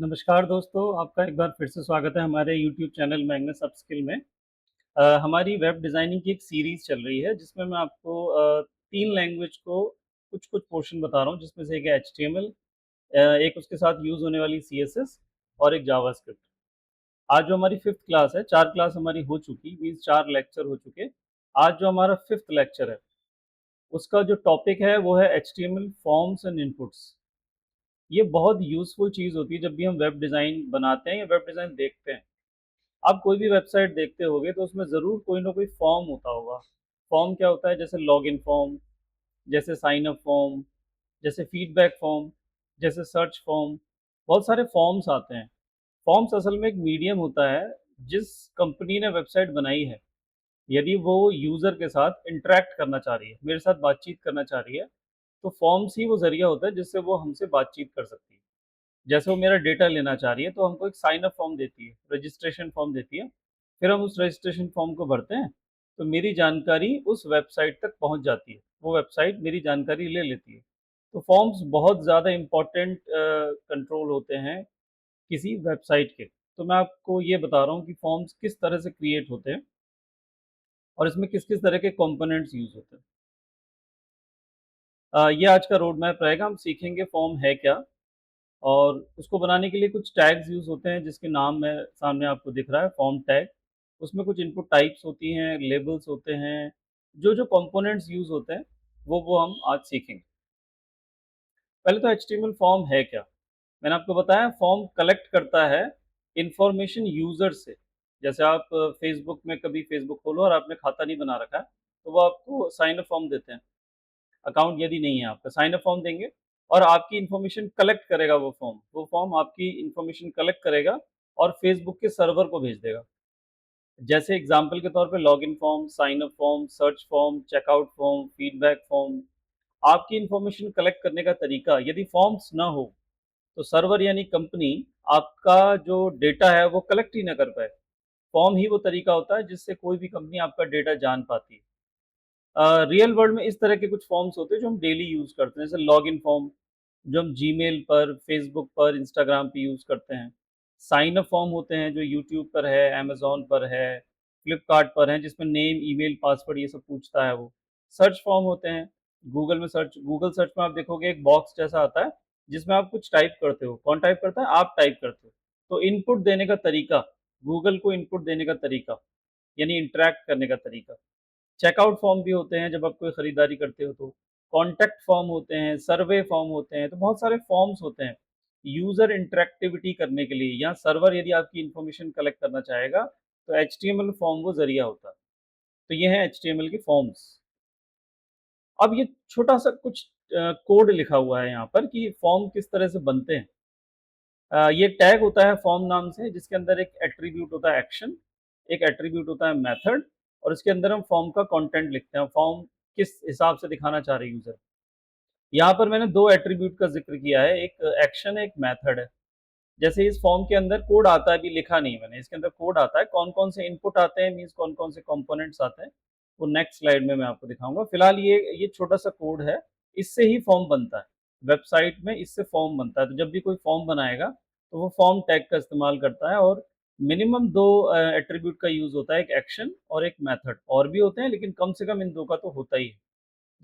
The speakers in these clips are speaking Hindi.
नमस्कार दोस्तों, आपका एक बार फिर से स्वागत है हमारे यूट्यूब चैनल मैग्नस अपस्किल में। हमारी वेब डिज़ाइनिंग की एक सीरीज़ चल रही है जिसमें मैं आपको 3 लैंग्वेज को कुछ-कुछ पोर्शन बता रहा हूँ जिसमें से एक है एचटीएमएल, एक उसके साथ यूज़ होने वाली सीएसएस और एक जावास्क्रिप्ट। आज जो हमारी 5th क्लास है, 4 क्लास हमारी हो चुकी मीन्स 4 लेक्चर हो चुके। आज जो हमारा 5th लेक्चर है, उसका जो टॉपिक है वो है एचटीएमएल फॉर्म्स एंड इनपुट्स। ये बहुत यूज़फुल चीज़ होती है जब भी हम वेब डिज़ाइन बनाते हैं या वेब डिज़ाइन देखते हैं। आप कोई भी वेबसाइट देखते होगे तो उसमें ज़रूर कोई ना कोई फॉर्म होता होगा। फॉर्म क्या होता है? जैसे लॉगिन फॉर्म, जैसे साइन अप फॉर्म, जैसे फीडबैक फॉर्म, जैसे सर्च फॉर्म, बहुत सारे फॉर्म्स आते हैं। फॉर्म्स असल में एक मीडियम होता है जिस कंपनी ने वेबसाइट बनाई है, यदि वो यूज़र के साथ इंटरैक्ट करना चाह रही है, मेरे साथ बातचीत करना चाह रही है, तो फॉर्म्स ही वो ज़रिया होता है जिससे वो हमसे बातचीत कर सकती है। जैसे वो मेरा डेटा लेना चाह रही है तो हमको एक साइन अप फॉर्म देती है, रजिस्ट्रेशन फॉर्म देती है। फिर हम उस रजिस्ट्रेशन फॉर्म को भरते हैं, तो मेरी जानकारी उस वेबसाइट तक पहुंच जाती है। वो वेबसाइट मेरी जानकारी ले लेती है। तो फॉर्म्स बहुत ज़्यादा इम्पोर्टेंट कंट्रोल होते हैं किसी वेबसाइट के। तो मैं आपको ये बता रहा हूँ कि फॉर्म्स किस तरह से क्रिएट होते हैं और इसमें किस-किस तरह के कंपोनेंट्स यूज़ होते हैं। ये आज का रोड मैप रहेगा। हम सीखेंगे फॉर्म है क्या और उसको बनाने के लिए कुछ टैग्स यूज़ होते हैं जिसके नाम मैं सामने आपको दिख रहा है, फॉर्म टैग। उसमें कुछ इनपुट टाइप्स होती हैं, लेबल्स होते हैं, जो-जो कंपोनेंट्स यूज़ होते हैं, वो हम आज सीखेंगे। पहले तो एचटीएमएल फॉर्म है क्या? मैंने आपको बताया फॉर्म कलेक्ट करता है इन्फॉर्मेशन यूज़र से। जैसे आप फेसबुक में कभी फेसबुक खोलो और आपने खाता नहीं बना रखा है, तो वो आपको साइन अप फॉर्म देते हैं। अकाउंट यदि नहीं है आपका, साइन अप फॉर्म देंगे और आपकी इन्फॉर्मेशन कलेक्ट करेगा वो फॉर्म। वो फॉर्म आपकी इन्फॉर्मेशन कलेक्ट करेगा और फेसबुक के सर्वर को भेज देगा। जैसे एग्जांपल के तौर पे login form, sign up form, search form, checkout form, feedback form. आपकी इन्फॉर्मेशन कलेक्ट करने का तरीका, यदि फॉर्म्स ना हो, तो सर्वर यानी कंपनी आपका जो डेटा है वो कलेक्ट ही ना कर पाए। फॉर्म ही वो तरीका होता है जिससे कोई भी कंपनी आपका डेटा जान पाती है। रियल वर्ल्ड में इस तरह के कुछ फॉर्म्स होते हैं जो हम डेली यूज़ करते हैं, जैसे लॉगिन फॉर्म जो हम जीमेल पर, फेसबुक पर, इंस्टाग्राम पे यूज़ करते हैं। साइन अप फॉर्म होते हैं जो यूट्यूब पर है, अमेज़न पर है, फ्लिपकार्ट पर है जिसमें नेम, ईमेल, पासवर्ड ये सब पूछता है वो। सर्च फॉर्म होते हैं, गूगल सर्च में आप देखोगे एक बॉक्स जैसा आता है जिसमें आप कुछ टाइप करते हो। कौन टाइप करता है? आप टाइप करते हो। तो इनपुट देने का तरीका, गूगल को इनपुट देने का तरीका, यानी इंटरैक्ट करने का तरीका। चेकआउट फॉर्म भी होते हैं जब आप कोई खरीदारी करते हो तो, कॉन्टैक्ट फॉर्म होते हैं, सर्वे फॉर्म होते हैं, तो बहुत सारे फॉर्म्स होते हैं यूज़र इंटरैक्टिविटी करने के लिए या सर्वर यदि आपकी इन्फॉर्मेशन कलेक्ट करना चाहेगा तो एचटीएमएल फॉर्म वो ज़रिया होता है। तो ये है एचटीएमएल के फॉर्म्स। अब ये छोटा-सा कुछ कोड लिखा हुआ है यहाँ पर कि फॉर्म किस तरह से बनते हैं। ये टैग होता है फॉर्म नाम से जिसके अंदर एक एट्रीब्यूट होता है एक्शन, एक एट्रीब्यूट होता है मेथड और इसके अंदर हम फॉर्म का कंटेंट लिखते हैं, फॉर्म किस हिसाब से दिखाना चाह रहे हैं यूज़र। यहाँ पर मैंने 2 एट्रीब्यूट का ज़िक्र किया है, एक एक्शन है, एक मेथड है। जैसे इस फॉर्म के अंदर कोड आता है, अभी लिखा नहीं मैंने, इसके अंदर कोड आता है, कौन-कौन से इनपुट आते हैं मीन्स कौन-कौन से कंपोनेंट्स आते हैं, वो नेक्स्ट स्लाइड में मैं आपको दिखाऊँगा। फिलहाल ये छोटा-सा कोड है, इससे ही फॉर्म बनता है। वेबसाइट में इससे फॉर्म बनता है, तो जब भी कोई फॉर्म बनाएगा, तो वो फॉर्म टैग का इस्तेमाल करता है और मिनिमम 2 एट्रीब्यूट का यूज़ होता है, एक एक्शन और एक मेथड। और भी होते हैं लेकिन कम से कम इन 2 का तो होता ही है।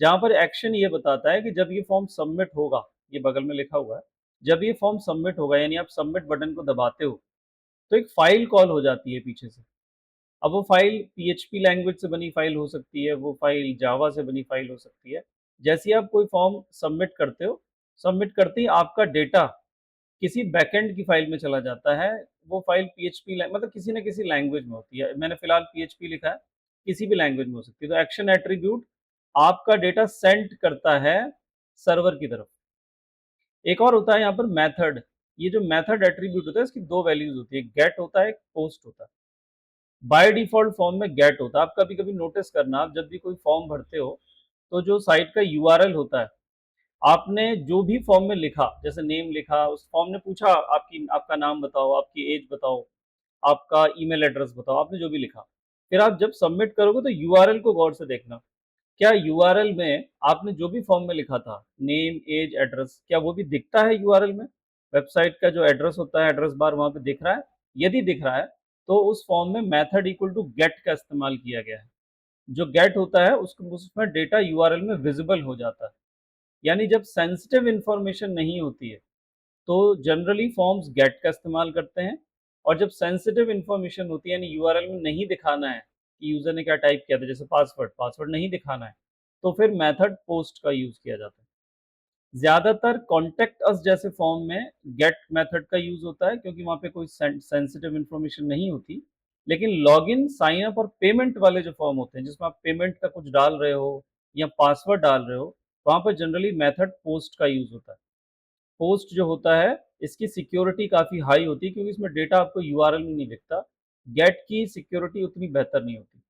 जहाँ पर एक्शन ये बताता है कि जब ये फॉर्म सबमिट होगा, ये बगल में लिखा हुआ है, जब ये फॉर्म सबमिट होगा यानी आप सबमिट बटन को दबाते हो, तो एक फाइल कॉल हो जाती है पीछे से। अब वो फाइल पीएचपी लैंग्वेज से बनी फाइल हो सकती है, वो फाइल जावा से बनी फाइल हो सकती है। जैसे ही आप कोई फॉर्म सबमिट करते हो, सबमिट करते ही आपका डेटा किसी बैकएंड की फाइल में चला जाता है। वो फाइल पीएचपी मतलब किसी न किसी लैंग्वेज में होती है। मैंने फिलहाल पीएचपी लिखा है, किसी भी लैंग्वेज में हो सकती है। तो एक्शन एट्रीब्यूट आपका डेटा सेंड करता है सर्वर की तरफ। एक और होता है यहाँ पर मेथड। ये जो मेथड एट्रीब्यूट होता है इसकी 2 वैल्यूज़ होती है, गेट होता है, एक पोस्ट होता है। बाय डिफ़ॉल्ट फॉर्म में गेट होता है। आप कभी-कभी नोटिस करना, आप जब भी कोई फॉर्म भरते हो, तो जो साइट का यूआरएल होता है, आपने जो भी फॉर्म में लिखा, जैसे नेम लिखा, उस फॉर्म ने पूछा आपका नाम बताओ, आपकी एज बताओ, आपका ईमेल एड्रेस बताओ, आपने जो भी लिखा। फिर आप जब सबमिट करोगे तो यूआरएल को गौर से देखना। क्या यूआरएल में आपने जो भी फॉर्म में लिखा था, नेम, एज, एड्रेस, क्या वो भी दिखता है यूआरएल में? वेबसाइट का जो एड्रेस होता है, एड्रेस बार वहाँ पे दिख रहा है? यदि दिख रहा है, तो उस फॉर्म में मेथड इक्वल टू गेट का इस्तेमाल किया गया है। जो गेट होता है उसको उसमें डेटा यूआरएल में विजिबल हो जाता है। यानी जब सेंसिटिव इन्फॉर्मेशन नहीं होती है, तो जनरली फॉर्म्स गेट का इस्तेमाल करते हैं, और जब सेंसिटिव इन्फॉर्मेशन होती है यानी यूआरएल में नहीं दिखाना है कि यूज़र ने क्या टाइप किया था, जैसे पासवर्ड, पासवर्ड नहीं दिखाना है, तो फिर मेथड पोस्ट का यूज़ किया जाता है। ज़्यादातर कॉन्टैक्ट अस जैसे फॉर्म में गेट मेथड का यूज़ होता है, क्योंकि वहाँ पे कोई सेंसिटिव इन्फॉर्मेशन नहीं होती। लेकिन लॉगिन, साइन अप और पेमेंट वाले जो फॉर्म होते हैं, जिसमें आप पेमेंट का कुछ डाल रहे हो या पासवर्ड डाल रहे हो, वहाँ पर जनरली मेथड पोस्ट का यूज़ होता है। पोस्ट जो होता है, इसकी सिक्योरिटी काफ़ी हाई होती है, क्योंकि इसमें डेटा आपको यूआरएल में नहीं दिखता। गेट की सिक्योरिटी उतनी बेहतर नहीं होती।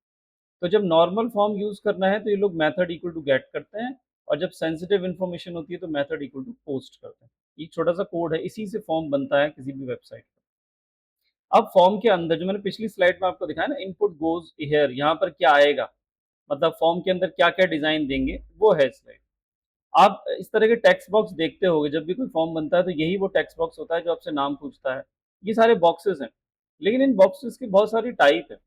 तो जब नॉर्मल फॉर्म यूज़ करना है, तो ये लोग मेथड इक्वल टू गेट करते हैं, और जब सेंसिटिव इन्फॉर्मेशन होती है तो मेथड इक्वल टू पोस्ट करते हैं। ये छोटा-सा कोड है, इसी से फॉर्म बनता है किसी भी वेबसाइट का। अब फॉर्म के अंदर जो मैंने पिछली स्लाइड में आपको दिखाया ना, इनपुट गोज़ हियर, यहाँ पर क्या आएगा? मतलब फॉर्म के अंदर क्या-क्या डिज़ाइन देंगे, वो है स्लाइड। आप इस तरह के टेक्स्ट बॉक्स देखते होंगे, जब भी कोई फॉर्म बनता है तो यही वो टेक्स्ट बॉक्स होता है जो आपसे नाम पूछता है। ये सारे बॉक्सेस हैं, लेकिन इन बॉक्सेस की बहुत सारी टाइप है।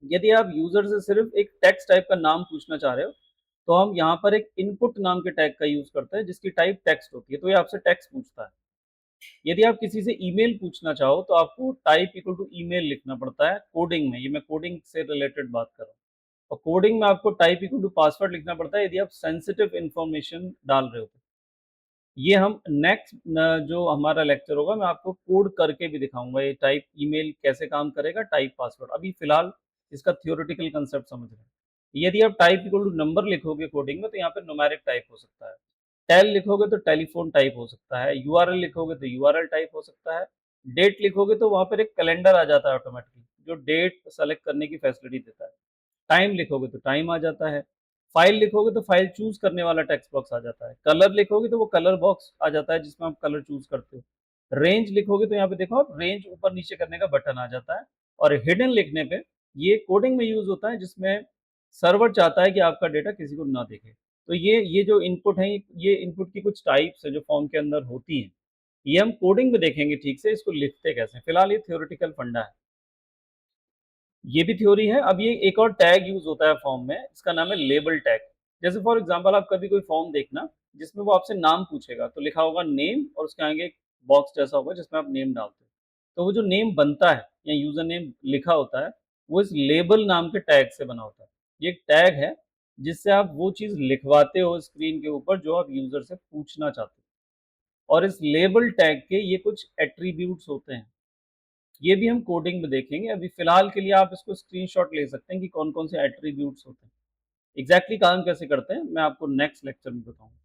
यदि आप यूज़र से सिर्फ एक टेक्स्ट टाइप का नाम पूछना चाह रहे हो, तो हम यहाँ पर एक इनपुट नाम के टैग का यूज़ करते हैं, जिसकी टाइप टेक्स्ट होती है, तो ये आपसे टेक्स्ट पूछता है। यदि आप किसी से ईमेल पूछना चाहो, तो आपको टाइप इक्वल टू ईमेल लिखना पड़ता है कोडिंग में, ये मैं कोडिंग से रिलेटेड बात कर रहा हूँ। और कोडिंग में आपको टाइप इक्वल टू पासवर्ड लिखना पड़ता है, यदि आप सेंसिटिव इन्फॉर्मेशन डाल रहे हो तो। ये हम नेक्स्ट जो हमारा लेक्चर होगा, मैं आपको कोड करके भी दिखाऊँगा, ये टाइप ईमेल कैसे काम करेगा, टाइप पासवर्ड। अभी फ़िलहाल इसका थ्योरेटिकल कांसेप्ट समझ रहे हैं। यदि आप टाइप इक्वल टू नंबर लिखोगे कोडिंग में, तो यहाँ पे न्यूमेरिक टाइप हो सकता है। टेल लिखोगे तो टेलीफ़ोन टाइप हो सकता है, यूआरएल लिखोगे तो यूआरएल टाइप हो सकता है, डेट लिखोगे तो वहाँ पर एक कैलेंडर आ जाता है ऑटोमैटिकली, जो डेट सेलेक्ट करने की फैसिलिटी देता है। टाइम लिखोगे तो टाइम आ जाता है, फाइल लिखोगे तो फाइल चूज़ करने वाला टेक्स्ट बॉक्स आ जाता है, कलर लिखोगे तो वो कलर बॉक्स आ जाता है जिसमें आप कलर चूज़ करते हो। रेंज लिखोगे तो यहाँ पे देखो आप रेंज ऊपर-नीचे करने का बटन आ जाता है, और हिडन लिखने पे ये कोडिंग में यूज़ होता है, जिसमें सर्वर चाहता है कि आपका डेटा किसी को ना दिखे। तो ये जो इनपुट है, ये इनपुट की कुछ टाइप्स है जो फॉर्म के अंदर होती हैं। ये हम कोडिंग में देखेंगे ठीक से, इसको लिखते कैसे हैं। फिलहाल ये थ्योरेटिकल फंडा है। ये भी थ्योरी है। अब ये एक और टैग यूज़ होता है फॉर्म में, इसका नाम है लेबल टैग। जैसे फॉर एग्ज़ाम्पल आप कभी कोई फॉर्म देखना, जिसमें वो आपसे नाम पूछेगा, तो लिखा होगा नेम, और उसके आगे एक बॉक्स जैसा होगा जिसमें आप नेम डालते हो। तो वो जो नेम बनता है या यूज़र नेम लिखा होता है, वो इस लेबल नाम के टैग से बना होता है। ये एक टैग है, जिससे आप वो चीज़ लिखवाते हो स्क्रीन के ऊपर जो आप यूज़र से पूछना चाहते हो। और इस लेबल टैग के ये कुछ एट्रिब्यूट्स होते हैं। ये भी हम कोडिंग में देखेंगे। अभी फ़िलहाल के लिए आप इसको स्क्रीनशॉट ले सकते हैं कि कौन-कौन से एट्रिब्यूट्स होते हैं। एग्ज़ैक्टली काम कैसे करते हैं, मैं आपको नेक्स्ट लेक्चर में बताऊँगा।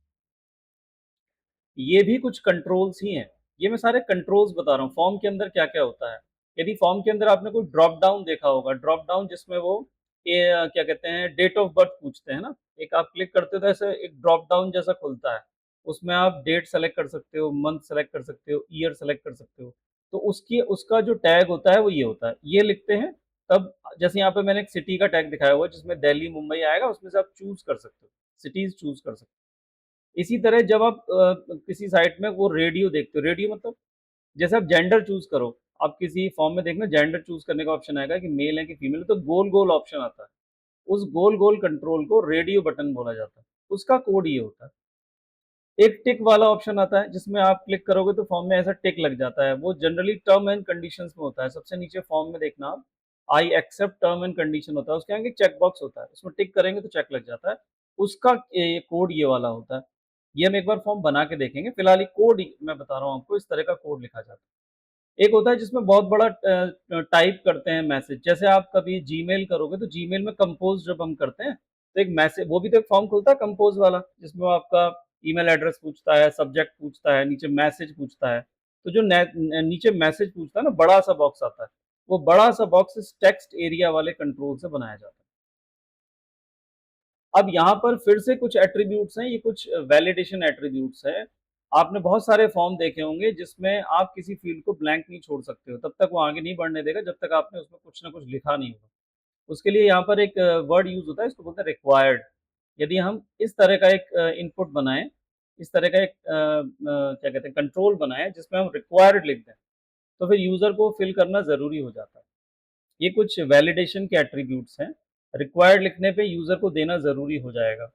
ये भी कुछ कंट्रोल्स ही हैं। ये मैं सारे कंट्रोल्स बता रहा हूँ, फॉर्म के अंदर क्या-क्या होता है। यदि फॉर्म के अंदर आपने कोई ड्रॉप डाउन देखा होगा, ड्रॉप डाउन जिसमें वो क्या कहते हैं, डेट ऑफ बर्थ पूछते हैं ना, एक आप क्लिक करते हो तो ऐसे एक ड्रॉप डाउन जैसा खुलता है। उसमें आप डेट सेलेक्ट कर सकते हो, मंथ सेलेक्ट कर सकते हो, ईयर सेलेक्ट कर सकते हो। तो उसकी उसका जो टैग होता है वो ये होता है। ये लिखते हैं, तब जैसे यहाँ पे मैंने एक सिटी का टैग दिखाया हुआ है जिसमें दिल्ली, मुंबई आएगा, उसमें से आप चूज़ कर सकते हो, सिटीज़ चूज़ कर सकते हो। इसी तरह जब आप किसी साइट में वो रेडियो देखते हो, रेडियो मतलब जैसे आप जेंडर चूज़ करो, आप किसी फॉर्म में देखना जेंडर चूज़ करने का ऑप्शन आएगा कि मेल है कि फीमेल है, तो गोल-गोल ऑप्शन आता है। उस गोल-गोल कंट्रोल को रेडियो बटन बोला जाता है। उसका कोड ये होता है। एक टिक वाला ऑप्शन आता है जिसमें आप क्लिक करोगे तो फॉर्म में ऐसा टिक लग जाता है। वो जनरली टर्म एंड कंडीशंस में होता है। सबसे नीचे फॉर्म में देखना आप, I accept term and condition होता है। उसके आगे चेक बॉक्स होता है। उसमें टिक करेंगे तो चेक लग जाता है। उसका ये कोड ये वाला होता है। ये हम एक बार फॉर्म बना के देखेंगे। फिलहाल ये कोड मैं बता रहा हूँ आपको, इस तरह का कोड लिखा जाता है। एक होता है जिसमें बहुत बड़ा टाइप करते हैं मैसेज। जैसे आप कभी जीमेल करोगे तो जीमेल में कंपोज़ जब हम करते हैं, तो एक मैसेज, वो भी तो एक फॉर्म खुलता है कंपोज़ वाला, जिसमें वो आपका ईमेल एड्रेस पूछता है, सब्जेक्ट पूछता है, नीचे मैसेज पूछता है। तो जो नीचे मैसेज पूछता है ना, बड़ा-सा बॉक्स आता है। वो बड़ा-सा बॉक्स इस टेक्स्ट एरिया वाले कंट्रोल से बनाया जाता है। अब यहाँ पर फिर से कुछ एट्रिब्यूट्स हैं, ये कुछ वैलिडेशन एट्रिब्यूट्स हैं। आपने बहुत सारे फॉर्म देखे होंगे जिसमें आप किसी फ़ील्ड को ब्लैंक नहीं छोड़ सकते हो, तब तक वो आगे नहीं बढ़ने देगा जब तक आपने उसमें कुछ ना कुछ लिखा नहीं होगा। उसके लिए यहाँ पर एक वर्ड यूज़ होता है, इसको बोलते हैं रिक्वायर्ड। यदि हम इस तरह का एक इनपुट बनाएँ, इस तरह का एक क्या कहते हैं कंट्रोल बनाएँ जिसमें हम रिक्वायर्ड लिख दें, तो फिर यूज़र को फिल करना ज़रूरी हो जाता है। ये कुछ वैलिडेशन के एट्रीब्यूट्स हैं, रिक्वायर्ड लिखने पे यूज़र को देना ज़रूरी हो जाएगा।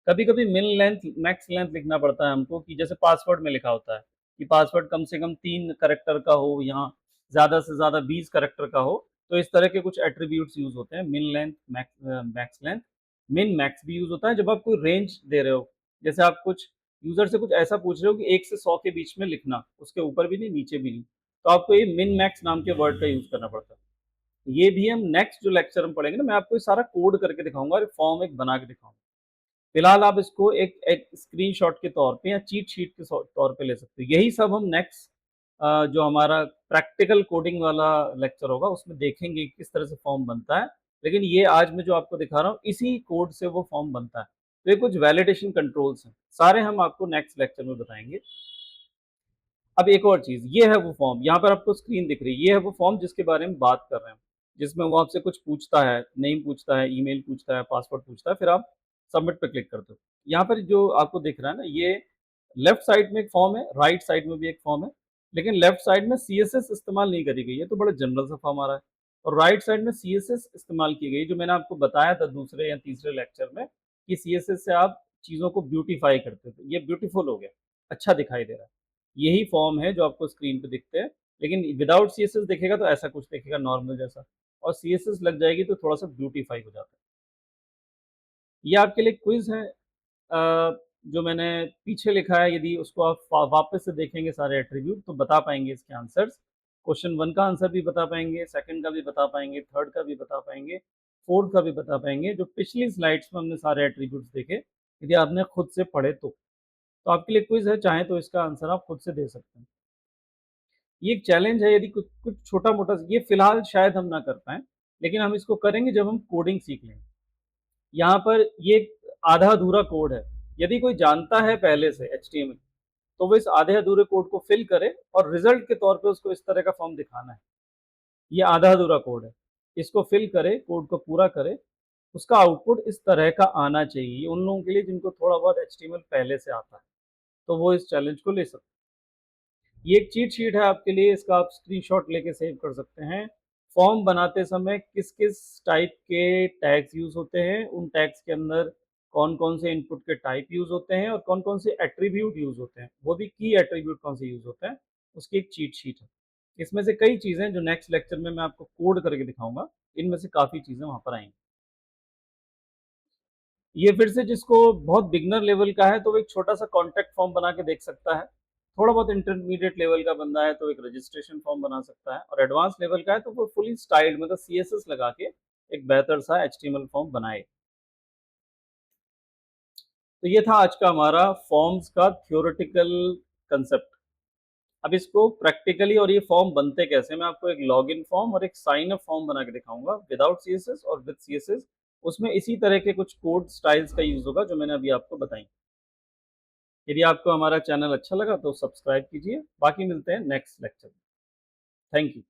कभी-कभी मिन लेंथ, मैक्स लेंथ लिखना पड़ता है हमको कि जैसे पासवर्ड में लिखा होता है, कि पासवर्ड कम से कम 3 कैरेक्टर का हो या ज़्यादा से ज़्यादा 20 कैरेक्टर का हो, तो इस तरह के कुछ एट्रीब्यूट्स यूज़ होते हैं, min length, max length. Min max भी यूज़ होता है जब आप कोई रेंज दे रहे हो, जैसे आप कुछ यूज़र से कुछ ऐसा पूछ रहे हो कि 1 से 100 के बीच में लिखना, उसके ऊपर भी नहीं, नीचे भी नहीं, तो आपको ये मिन मैक्स नाम के वर्ड का यूज़ करना पड़ता है। ये भी हम नेक्स्ट जो लेक्चर में पढ़ेंगे ना, मैं आपको ये सारा कोड करके दिखाऊँगा और फॉर्म एक बना के दिखाऊँगा। फिलहाल आप इसको एक एक स्क्रीनशॉट के तौर पे या चीट शीट के तौर पे ले सकते हो। यही सब हम नेक्स्ट जो हमारा प्रैक्टिकल कोडिंग वाला लेक्चर होगा उसमें देखेंगे कि किस तरह से फॉर्म बनता है। लेकिन ये आज मैं जो आपको दिखा रहा हूँ इसी कोड से वो फॉर्म बनता है। तो ये कुछ वैलिडेशन कंट्रोल्स हैं। सारे हम आपको नेक्स्ट लेक्चर में बताएँगे। अब एक और चीज़, ये है वो फॉर्म, यहाँ पर आपको स्क्रीन दिख रही है, ये है वो फॉर्म जिसके बारे में बात कर रहे हैं, जिसमें वो आपसे कुछ पूछता है, नेम पूछता है, ईमेल पूछता है, पासवर्ड पूछता है, फिर आप सबमिट पे क्लिक करते हो। यहाँ पर जो आपको दिख रहा है ना, ये लेफ्ट साइड में एक फॉर्म है, राइट साइड में भी एक फॉर्म है, लेकिन लेफ्ट साइड में सीएसएस इस्तेमाल नहीं करी गई है, तो बड़ा जनरल सा फॉर्म आ रहा है और राइट साइड में सीएसएस इस्तेमाल की गई, जो मैंने आपको बताया था दूसरे या तीसरे लेक्चर में कि सीएसएस से आप चीज़ों को ब्यूटीफाई करते थे। ये ब्यूटीफुल हो गया, अच्छा दिखाई दे रहा है। यही फॉर्म है जो आपको स्क्रीन पे दिखते हैं, लेकिन विदाउट सीएसएस देखेगा तो ऐसा कुछ दिखेगा नॉर्मल जैसा और सीएसएस लग जाएगी तो थोड़ा-सा ब्यूटीफाई हो जाता है। ये आपके लिए क्विज़ है जो मैंने पीछे लिखा है, यदि उसको आप वापस से देखेंगे सारे एट्रीब्यूट तो बता पाएँगे इसके आंसर्स। क्वेश्चन 1 का आंसर भी बता पाएँगे, सेकंड का भी बता पाएँगे, थर्ड का भी बता पाएँगे, फोर्थ का भी बता पाएँगे। जो पिछली स्लाइड्स में हमने सारे एट्रीब्यूट्स देखे, यदि आपने खुद से पढ़े तो। तो आपके लिए क्विज़ है, चाहें तो इसका आंसर आप खुद से दे सकते हैं। ये एक चैलेंज है, यदि कुछ कुछ छोटा-मोटा ये फ़िलहाल शायद हम ना कर पाएँ, लेकिन हम इसको करेंगे जब हम कोडिंग सीख लेंगे। यहाँ पर ये आधा-अधूरा कोड है। यदि कोई जानता है पहले से एचटीएमएल, तो वो इस आधे-अधूरे कोड को फ़िल करे और रिज़ल्ट के तौर पे उसको इस तरह का फ़ॉर्म दिखाना है। ये आधा-अधूरा कोड है। इसको फ़िल करे, कोड को पूरा करे, उसका आउटपुट इस तरह का आना चाहिए। ये उन लोगों के लिए जिनको थोड़ा बहुत एचटीएमएल पहले से आता है, तो वो इस चैलेंज को ले सकते हैं। ये एक चीट शीट है आपके लिए, इसका आप स्क्रीनशॉट लेके सेव कर सकते हैं। फॉर्म बनाते समय किस-किस टाइप के टैग्स यूज़ होते हैं, उन टैग्स के अंदर कौन-कौन से इनपुट के टाइप यूज़ होते हैं और कौन-कौन से एट्रीब्यूट यूज़ होते हैं, वो भी की एट्रीब्यूट कौन से यूज़ होते हैं, उसकी एक चीट शीट है। इसमें से कई चीज़ें जो नेक्स्ट लेक्चर में मैं आपको कोड करके दिखाऊँगा, इनमें से काफ़ी चीज़ें वहाँ पर आएँगी। ये फिर से जिसको बहुत बिगिनर लेवल का है तो वो एक छोटा-सा कॉन्टैक्ट फॉर्म बना के देख सकता है। थोड़ा बहुत इंटरमीडिएट लेवल का बंदा है तो एक रजिस्ट्रेशन फॉर्म बना सकता है और एडवांस लेवल का है तो वो फुली स्टाइल्ड मतलब सीएसएस लगा के एक बेहतर सा एचटीएमएल फॉर्म बनाए। तो ये था आज का हमारा फॉर्म्स का थ्योरेटिकल कांसेप्ट। अब इसको प्रैक्टिकली और ये फॉर्म बनते कैसे मैं आपको एक लॉगिन फॉर्म और एक साइन अप फॉर्म बना के दिखाऊँगा विदाउट सीएसएस और विद सीएसएस। उसमें इसी तरह के कुछ कोड स्टाइल्स का यूज़ होगा जो मैंने अभी आपको बताई। यदि आपको हमारा चैनल अच्छा लगा तो सब्सक्राइब कीजिए। बाकी मिलते हैं नेक्स्ट लेक्चर में। Thank you.